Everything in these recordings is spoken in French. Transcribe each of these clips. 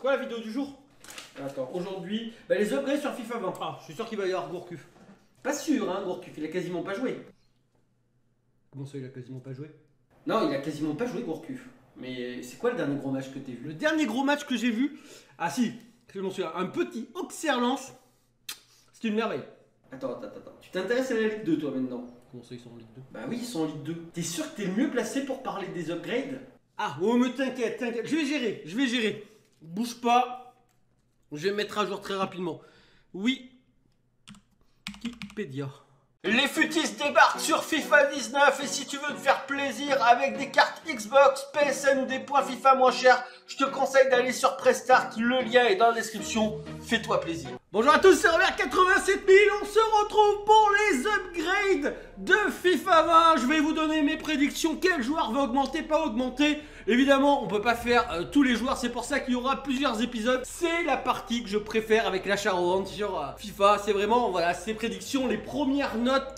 quoi la vidéo du jour? Attends, aujourd'hui, les upgrades sur FIFA 20. Ah, je suis sûr qu'il va y avoir Gourcuff. Pas sûr, hein, Gourcuff, il a quasiment pas joué. Comment ça, il a quasiment pas joué? Non, il a quasiment pas joué Gourcuff. Mais c'est quoi le dernier gros match que t'as vu? Le dernier gros match que j'ai vu, ah si, je m'en souviens, un petit Auxerre-Lens. C'est une merveille. Attends. Tu t'intéresses à la Ligue 2 toi maintenant? Comment ça ils sont en Ligue 2? Bah oui, ils sont en Ligue 2. T'es sûr que t'es le mieux placé pour parler des upgrades? Ah, oh mais t'inquiète, je vais gérer. Bouge pas. Je vais me mettre à jour très rapidement. Oui. Wikipédia. Les futistes débarquent sur FIFA 19 et si tu veux te faire plaisir avec des cartes Xbox, PSN ou des points FIFA moins chers, je te conseille d'aller sur Prestart, le lien est dans la description, fais-toi plaisir. Bonjour à tous, c'est Robert 87000, on se retrouve pour les upgrades de FIFA 20. Je vais vous donner mes prédictions, quel joueur va augmenter, pas augmenter. Évidemment, on peut pas faire tous les joueurs, c'est pour ça qu'il y aura plusieurs épisodes. C'est la partie que je préfère avec l'achat-revente sur FIFA. C'est vraiment, voilà, ces prédictions, les premières notes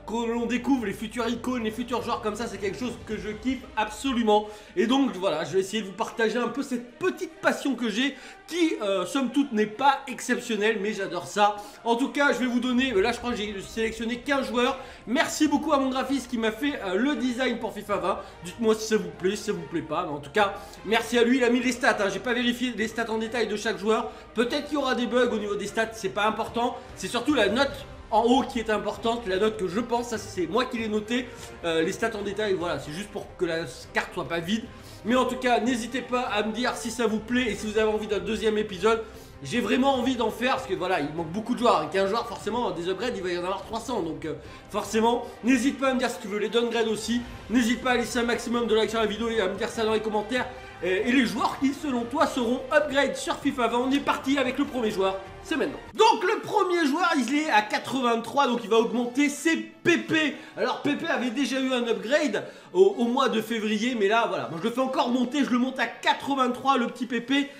que l'on découvre, les futures icônes, les futurs joueurs comme ça, c'est quelque chose que je kiffe absolument. Et donc, voilà, je vais essayer de vous partager un peu cette petite passion que j'ai, qui, somme toute, n'est pas exceptionnelle, mais j'adore ça. En tout cas, je vais vous donner, là, je crois que j'ai sélectionné 15 joueurs. Merci beaucoup à mon graphiste qui m'a fait le design pour FIFA 20. Dites-moi si ça vous plaît, si ça vous plaît pas, mais en tout cas merci à lui, il a mis les stats, hein. J'ai pas vérifié les stats en détail de chaque joueur, peut-être qu'il y aura des bugs au niveau des stats, c'est pas important, c'est surtout la note en haut qui est importante, la note que je pense, ça c'est moi qui l'ai noté, les stats en détail, voilà, c'est juste pour que la carte soit pas vide, mais en tout cas n'hésitez pas à me dire si ça vous plaît et si vous avez envie d'un deuxième épisode. J'ai vraiment envie d'en faire parce que voilà, il manque beaucoup de joueurs. Et qu'un joueur, forcément, des upgrades, il va y en avoir 300. Donc, forcément, n'hésite pas à me dire si tu veux les downgrades aussi. N'hésite pas à laisser un maximum de likes sur la vidéo et à me dire ça dans les commentaires. Et les joueurs qui, selon toi, seront upgrade sur FIFA 20. On est parti avec le premier joueur. C'est maintenant. Donc, le premier joueur, il est à 83. Donc, il va augmenter. C'est Pépé. Alors, Pépé avait déjà eu un upgrade au mois de février. Mais là, voilà. Moi, je le fais encore monter. Je le monte à 83, le petit Pépé.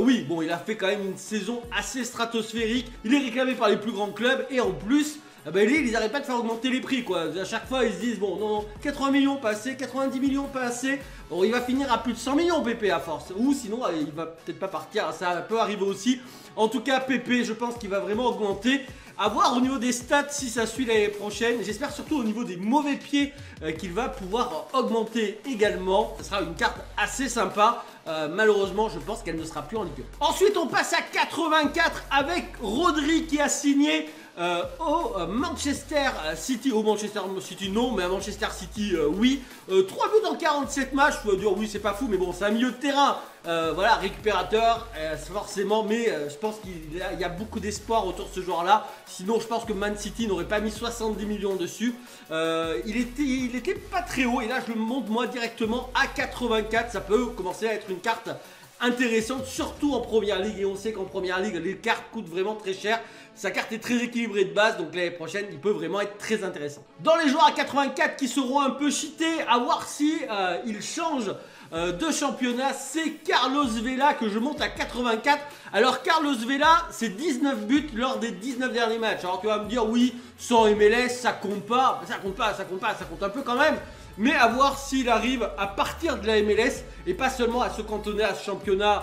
Oui, bon, il a fait quand même une saison assez stratosphérique. Il est réclamé par les plus grands clubs. Et en plus, ils n'arrêtent pas de faire augmenter les prix, quoi. À chaque fois, ils se disent, bon, non, 80 millions pas assez, 90 millions pas assez. Bon, il va finir à plus de 100 millions, Pépé, à force. Ou sinon, il va peut-être pas partir. Ça peut arriver aussi. En tout cas, Pépé, je pense qu'il va vraiment augmenter. À voir au niveau des stats si ça suit l'année prochaine. J'espère surtout au niveau des mauvais pieds qu'il va pouvoir augmenter également. Ce sera une carte assez sympa. Malheureusement, je pense qu'elle ne sera plus en Ligue 1. Ensuite, on passe à 84 avec Rodri qui a signé au Manchester City. Au Manchester City, non, mais à Manchester City, oui. 3 buts en 47 matchs. Je dois dire, oui, c'est pas fou, mais bon, c'est un milieu de terrain. Voilà, récupérateur, forcément, mais je pense qu'il y a beaucoup d'espoir autour de ce joueur-là. Sinon, je pense que Man City n'aurait pas mis 70 millions dessus. Il était pas très haut, et là, je le monte moi directement à 84. Ça peut commencer à être une carte intéressante, surtout en première ligue. Et on sait qu'en première ligue, les cartes coûtent vraiment très cher. Sa carte est très équilibrée de base, donc l'année prochaine, il peut vraiment être très intéressant. Dans les joueurs à 84 qui seront un peu cheatés, à voir si il change de championnat, c'est Carlos Vela que je monte à 84. Alors Carlos Vela, c'est 19 buts lors des 19 derniers matchs. Alors tu vas me dire, oui, sans MLS, ça compte pas. Ça compte un peu quand même. Mais à voir s'il arrive à partir de la MLS et pas seulement à se cantonner à ce championnat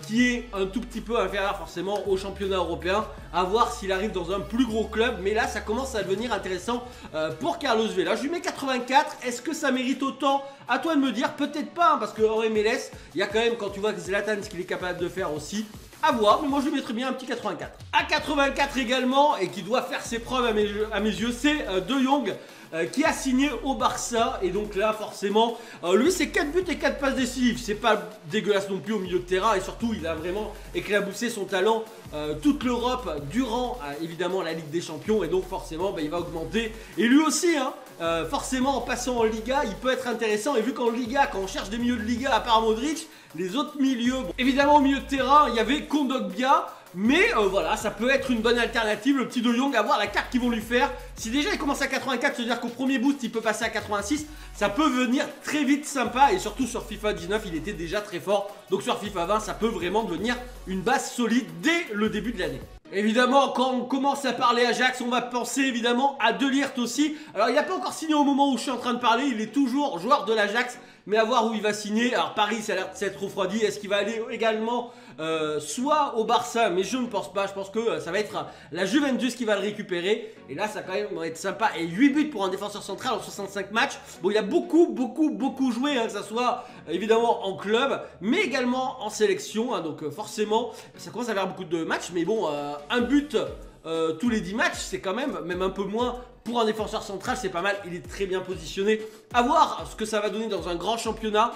qui est un tout petit peu inférieur forcément au championnat européen. À voir s'il arrive dans un plus gros club. Mais là, ça commence à devenir intéressant pour Carlos Vela. Je lui mets 84. Est-ce que ça mérite autant? À toi de me dire. Peut-être pas, hein, parce qu'en MLS, il y a quand même, quand tu vois que Zlatan, ce qu'il est capable de faire aussi, à voir, mais moi je lui mettrais bien un petit 84. À 84 également, et qui doit faire ses preuves à mes yeux, c'est De Jong qui a signé au Barça. Et donc là forcément, lui c'est 4 buts et 4 passes décisives. C'est pas dégueulasse non plus au milieu de terrain. Et surtout il a vraiment éclaboussé son talent toute l'Europe durant évidemment la Ligue des Champions. Et donc forcément il va augmenter. Et lui aussi hein, forcément en passant en Liga il peut être intéressant. Et vu qu'en Liga, quand on cherche des milieux de Liga à part Modric, les autres milieux, bon, évidemment au milieu de terrain il y avait Kondogbia. Mais voilà, ça peut être une bonne alternative, le petit De Jong, à voir la carte qu'ils vont lui faire. Si déjà il commence à 84, c'est-à-dire qu'au premier boost il peut passer à 86, ça peut venir très vite sympa. Et surtout sur FIFA 19 il était déjà très fort. Donc sur FIFA 20 ça peut vraiment devenir une base solide dès le début de l'année. Évidemment, quand on commence à parler Ajax, on va penser évidemment à De Ligt aussi. Alors il n'a pas encore signé au moment où je suis en train de parler, il est toujours joueur de l'Ajax. mais à voir où il va signer. Alors Paris, ça a l'air de s'être refroidi. Est-ce qu'il va aller également soit au Barça, mais je ne pense pas. Je pense que ça va être la Juventus qui va le récupérer. Et là, ça va quand même être sympa. Et 8 buts pour un défenseur central en 65 matchs. Bon, il a beaucoup joué, hein, que ça soit évidemment en club, mais également en sélection. Hein, donc forcément, ça commence à faire beaucoup de matchs. Mais bon, un but tous les 10 matchs, c'est quand même un peu moins. Pour un défenseur central, c'est pas mal, il est très bien positionné. À voir ce que ça va donner dans un grand championnat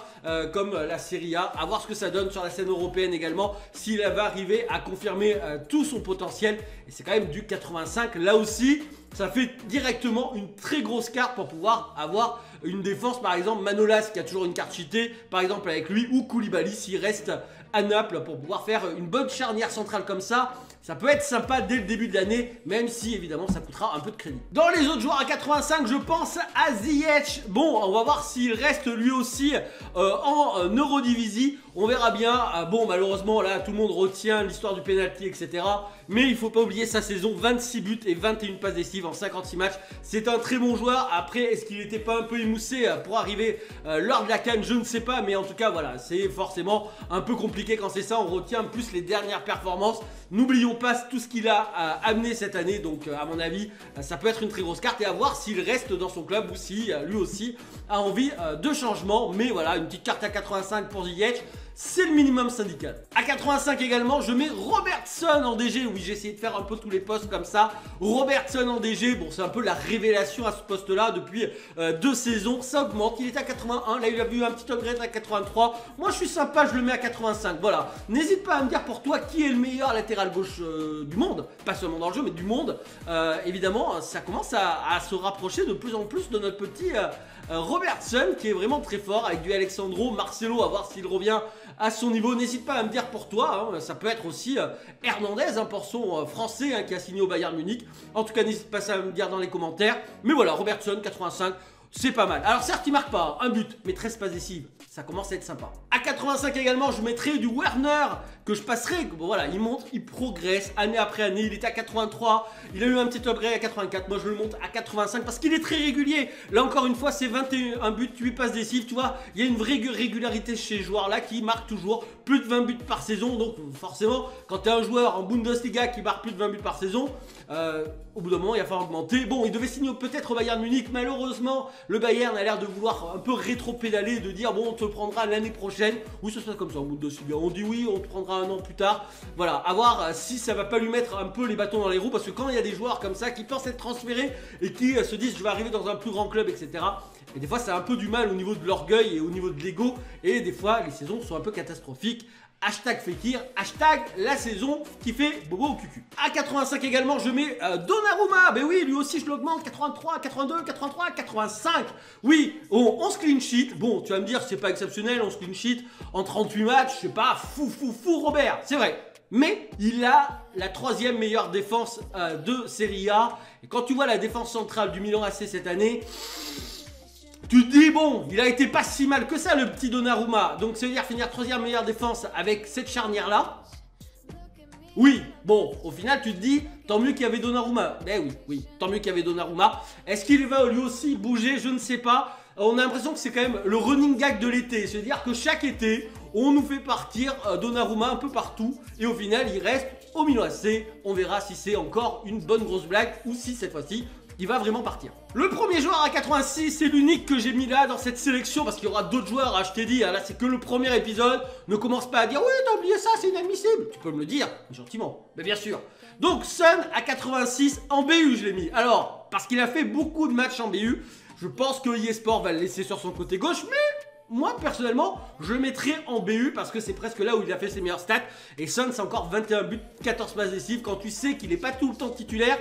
comme la Serie A. À voir ce que ça donne sur la scène européenne également. S'il va arriver à confirmer tout son potentiel. Et c'est quand même du 85. Là aussi, ça fait directement une très grosse carte pour pouvoir avoir une défense. Par exemple, Manolas qui a toujours une carte cheatée. Par exemple avec lui ou Koulibaly s'il reste à Naples pour pouvoir faire une bonne charnière centrale comme ça. Ça peut être sympa dès le début de l'année, même si évidemment ça coûtera un peu de crédit. Dans les autres joueurs à 85, je pense à Ziyech. Bon, on va voir s'il reste lui aussi en Eurodivisie. On verra bien. Bon, malheureusement, là, tout le monde retient l'histoire du penalty, etc. Mais il ne faut pas oublier sa saison, 26 buts et 21 passes décisives en 56 matchs. C'est un très bon joueur. Après, est-ce qu'il n'était pas un peu émoussé pour arriver lors de la CAN? Je ne sais pas. Mais en tout cas, voilà, c'est forcément un peu compliqué quand c'est ça. On retient plus les dernières performances. N'oublions pas tout ce qu'il a amené cette année. Donc, à mon avis, ça peut être une très grosse carte. Et à voir s'il reste dans son club ou si lui aussi a envie de changement. Mais voilà, une petite carte à 85 pour Ziyech. C'est le minimum syndical. À 85 également, je mets Robertson en DG. Oui, j'ai essayé de faire un peu tous les postes comme ça. Robertson en DG, bon, c'est un peu la révélation à ce poste-là depuis 2 saisons. Ça augmente, il était à 81. Là, il a vu un petit upgrade à 83. Moi, je suis sympa, je le mets à 85. Voilà. N'hésite pas à me dire pour toi qui est le meilleur latéral gauche du monde. Pas seulement dans le jeu, mais du monde. Évidemment, ça commence à se rapprocher de plus en plus de notre petit Robertson, qui est vraiment très fort, avec du Alexandro, Marcelo, à voir s'il revient à son niveau. N'hésite pas à me dire pour toi, hein, ça peut être aussi Hernandez, un portion français qui a signé au Bayern Munich. En tout cas, n'hésite pas à me dire dans les commentaires. Mais voilà, Robertson, 85, c'est pas mal. Alors certes, il marque pas un but, mais 13 passes décisives, ça commence à être sympa. À 85 également, je mettrai du Werner, que je passerai. Bon voilà, il monte, il progresse année après année. Il était à 83, il a eu un petit upgrade à 84. Moi, je le monte à 85 parce qu'il est très régulier. Là, encore une fois, c'est 21 buts, 8 passes décisives. Tu vois, il y a une vraie régularité chez ces joueurs-là qui marquent toujours plus de 20 buts par saison. Donc, forcément, quand tu es un joueur en Bundesliga qui marque plus de 20 buts par saison, au bout d'un moment, il va falloir augmenter. Bon, il devait signer peut-être au Bayern Munich. Malheureusement, le Bayern a l'air de vouloir un peu rétro-pédaler, de dire bon, on te prendra l'année prochaine. Ou ce sera comme ça en Bundesliga. On dit oui, on te prendra un an plus tard. Voilà, à voir si ça va pas lui mettre un peu les bâtons dans les roues. Parce que quand il y a des joueurs comme ça qui pensent être transférés et qui se disent je vais arriver dans un plus grand club, etc. Et des fois, ça a un peu du mal au niveau de l'orgueil et au niveau de l'ego. Et des fois, les saisons sont un peu catastrophiques. Hashtag Fekir, hashtag la saison qui fait bobo au cucu. À 85 également, je mets Donnarumma. Ben oui, lui aussi, je l'augmente. 83, 82, 83, 85. Oui, 11 clean sheet. Bon, tu vas me dire, c'est pas exceptionnel, 11 clean sheet en 38 matchs. C'est pas fou, Robert. C'est vrai. Mais il a la 3e meilleure défense de Serie A. Et quand tu vois la défense centrale du Milan AC cette année, tu te dis, bon, il a été pas si mal que ça, le petit Donnarumma. Donc, ça veut dire finir 3e meilleure défense avec cette charnière-là. Oui, bon, au final, tu te dis, tant mieux qu'il y avait Donnarumma. Ben oui, tant mieux qu'il y avait Donnarumma. Est-ce qu'il va lui aussi bouger? Je ne sais pas. On a l'impression que c'est quand même le running gag de l'été. C'est-à-dire que chaque été, on nous fait partir Donnarumma un peu partout. Et au final, il reste au Milan AC. On verra si c'est encore une bonne grosse blague ou si cette fois-ci, il va vraiment partir. Le premier joueur à 86, c'est l'unique que j'ai mis là dans cette sélection parce qu'il y aura d'autres joueurs, je t'ai dit, là c'est que le premier épisode. Ne commence pas à dire oui, t'as oublié ça, c'est inadmissible. Tu peux me le dire, gentiment, mais bien sûr. Donc Son à 86, en BU je l'ai mis. Alors, parce qu'il a fait beaucoup de matchs en BU, je pense que eSport va le laisser sur son côté gauche, mais moi personnellement, je le mettrai en BU parce que c'est presque là où il a fait ses meilleures stats. Et Son, c'est encore 21 buts, 14 passes décisives. Quand tu sais qu'il n'est pas tout le temps titulaire,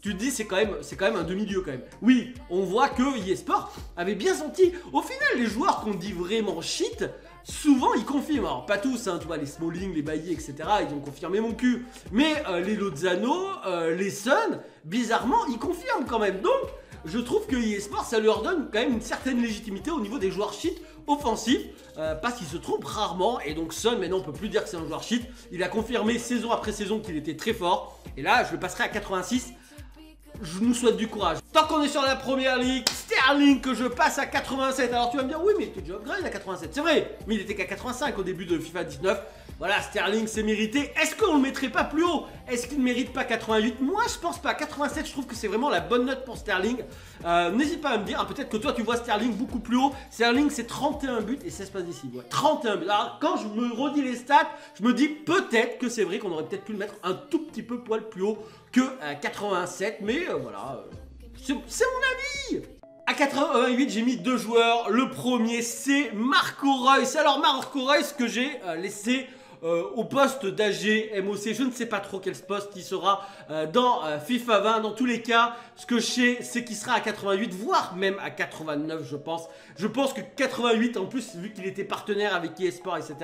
tu te dis c'est quand même un demi-dieu quand même. Oui, on voit que eSport avait bien senti. Au final, les joueurs qu'on dit vraiment shit, souvent ils confirment. Alors pas tous, hein, tu vois, les Smalling, les Bailly, etc. Ils ont confirmé mon cul. Mais les Lozano, les Sun, bizarrement, ils confirment quand même. Donc, je trouve que eSport, ça leur donne quand même une certaine légitimité au niveau des joueurs shit offensifs. Parce qu'ils se trompent rarement. Et donc Son, maintenant on peut plus dire que c'est un joueur shit. Il a confirmé saison après saison qu'il était très fort. Et là, je le passerai à 86. Je nous souhaite du courage. Tant qu'on est sur la première ligue, Sterling que je passe à 87. Alors tu vas me dire, oui mais il était déjà upgrade à 87. C'est vrai, mais il était qu'à 85 au début de FIFA 19. Voilà, Sterling c'est mérité. Est-ce qu'on le mettrait pas plus haut? Est-ce qu'il ne mérite pas 88? Moi je pense pas. 87 je trouve que c'est vraiment la bonne note pour Sterling. N'hésite pas à me dire, hein, peut-être que toi tu vois Sterling beaucoup plus haut. Sterling c'est 31 buts et 16 passes décisives. Ouais, 31 buts. Alors quand je me redis les stats, je me dis peut-être que c'est vrai qu'on aurait peut-être pu le mettre un tout petit peu poil plus haut que 87. Mais voilà... c'est mon avis. À 88, j'ai mis deux joueurs. Le premier, c'est Marco Reus. Alors, Marco Reus que j'ai laissé au poste d'AG MOC. Je ne sais pas trop quel poste il sera dans FIFA 20. Dans tous les cas, ce que je sais, c'est qu'il sera à 88, voire même à 89, je pense. Je pense que 88, en plus, vu qu'il était partenaire avec eSport, etc.,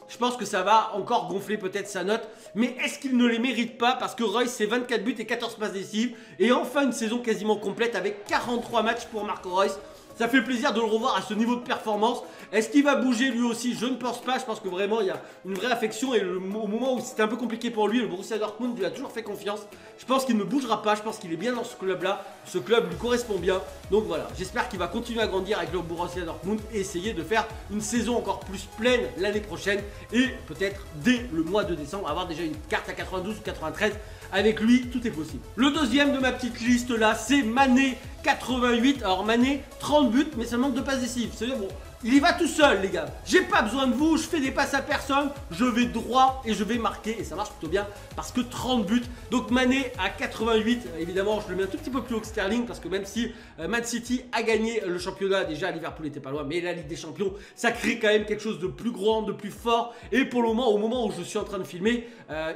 je pense que ça va encore gonfler peut-être sa note. Mais est-ce qu'il ne les mérite pas? Parce que Reus, c'est 24 buts et 14 passes décisives. Et enfin, une saison quasiment complète avec 43 matchs pour Marco Reus. Ça fait plaisir de le revoir à ce niveau de performance. Est-ce qu'il va bouger lui aussi? Je ne pense pas. Je pense que vraiment il y a une vraie affection. Et au moment où c'était un peu compliqué pour lui, le Borussia Dortmund lui a toujours fait confiance. Je pense qu'il ne bougera pas. Je pense qu'il est bien dans ce club-là. Ce club lui correspond bien. Donc voilà, j'espère qu'il va continuer à grandir avec le Borussia Dortmund et essayer de faire une saison encore plus pleine l'année prochaine. Et peut-être dès le mois de décembre avoir déjà une carte à 92 ou 93. Avec lui, tout est possible. Le deuxième de ma petite liste là, c'est Mané 88. Alors Mané, 30 buts, mais ça manque de passes décisives. C'est bon. Il y va tout seul les gars, j'ai pas besoin de vous, je fais des passes à personne, je vais droit et je vais marquer et ça marche plutôt bien parce que 30 buts. Donc Mané à 88, évidemment je le mets un tout petit peu plus haut que Sterling parce que même si Man City a gagné le championnat, déjà Liverpool n'était pas loin, mais la Ligue des Champions ça crée quand même quelque chose de plus grand, de plus fort. Et pour le moment, au moment où je suis en train de filmer,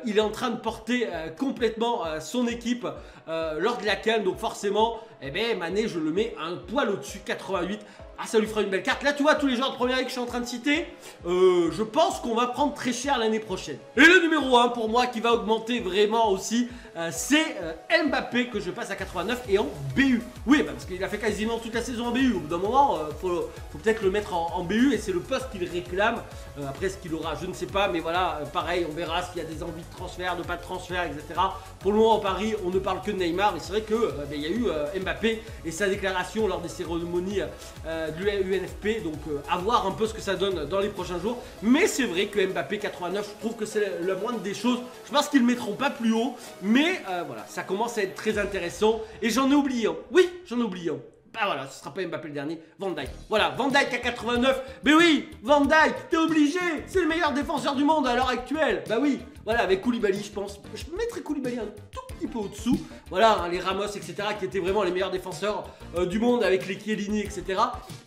il est en train de porter complètement son équipe lors de la CAN. Donc forcément, eh ben, Mané je le mets un poil au-dessus, 88. Ah, ça lui fera une belle carte. Là, tu vois, tous les joueurs de première ligue que je suis en train de citer, je pense qu'on va prendre très cher l'année prochaine. Et le numéro 1 pour moi qui va augmenter vraiment aussi, c'est Mbappé que je passe à 89 et en BU. Oui, bah, parce qu'il a fait quasiment toute la saison en BU. Au bout d'un moment, faut peut-être le mettre en BU et c'est le poste qu'il réclame. Après, ce qu'il aura, je ne sais pas, mais voilà, pareil, on verra s'il y a des envies de transfert, de pas de transfert, etc. Pour le moment, en Paris, on ne parle que de Neymar. Et c'est vrai que il y a eu Mbappé et sa déclaration lors des cérémonies de l'UNFP, donc à voir un peu ce que ça donne dans les prochains jours. Mais c'est vrai que Mbappé 89, je trouve que c'est la moindre des choses. Je pense qu'ils ne le mettront pas plus haut, mais voilà, ça commence à être très intéressant. Et j'en ai oublié un. Oui, j'en ai oublié un. Bah voilà, ce sera pas Mbappé le dernier, Van Dijk. Voilà, Van Dijk à 89. Mais oui, Van Dijk, t'es obligé. C'est le meilleur défenseur du monde à l'heure actuelle. Bah oui, voilà, avec Koulibaly, je pense. Je mettrais Koulibaly un tout petit peu au-dessous. Voilà, hein, les Ramos, etc., qui étaient vraiment les meilleurs défenseurs du monde avec les Chiellini, etc.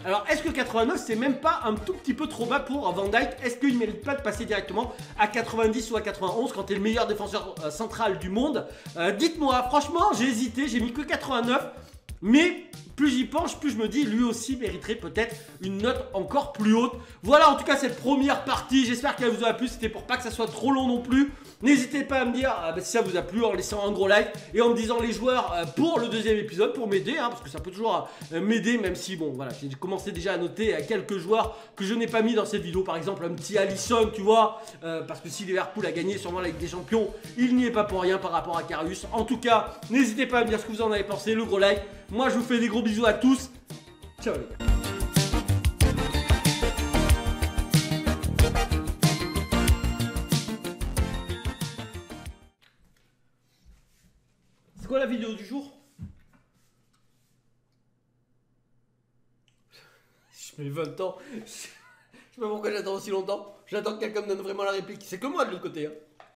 Alors, est-ce que 89, c'est même pas un tout petit peu trop bas pour Van Dijk? Est-ce qu'il mérite pas de passer directement à 90 ou à 91 quand t'es le meilleur défenseur central du monde? Dites-moi, franchement, j'ai hésité, j'ai mis que 89. Mais plus j'y penche, plus je me dis, lui aussi mériterait peut-être une note encore plus haute. Voilà en tout cas cette première partie, j'espère qu'elle vous a plu, c'était pour pas que ça soit trop long non plus. N'hésitez pas à me dire si ça vous a plu en laissant un gros like et en me disant les joueurs pour le deuxième épisode, pour m'aider, hein, parce que ça peut toujours m'aider, même si bon voilà, j'ai commencé déjà à noter quelques joueurs que je n'ai pas mis dans cette vidéo, par exemple un petit Alisson, tu vois, parce que si Liverpool a gagné sûrement la Ligue des Champions, il n'y est pas pour rien par rapport à Karius. En tout cas, n'hésitez pas à me dire ce que vous en avez pensé, le gros like. Moi je vous fais des gros bisous à tous. Ciao les gars. C'est quoi la vidéo du jour? Je mets 20 ans. Je sais pas pourquoi j'attends aussi longtemps. J'attends que quelqu'un me donne vraiment la réplique. C'est que moi de l'autre côté. Hein.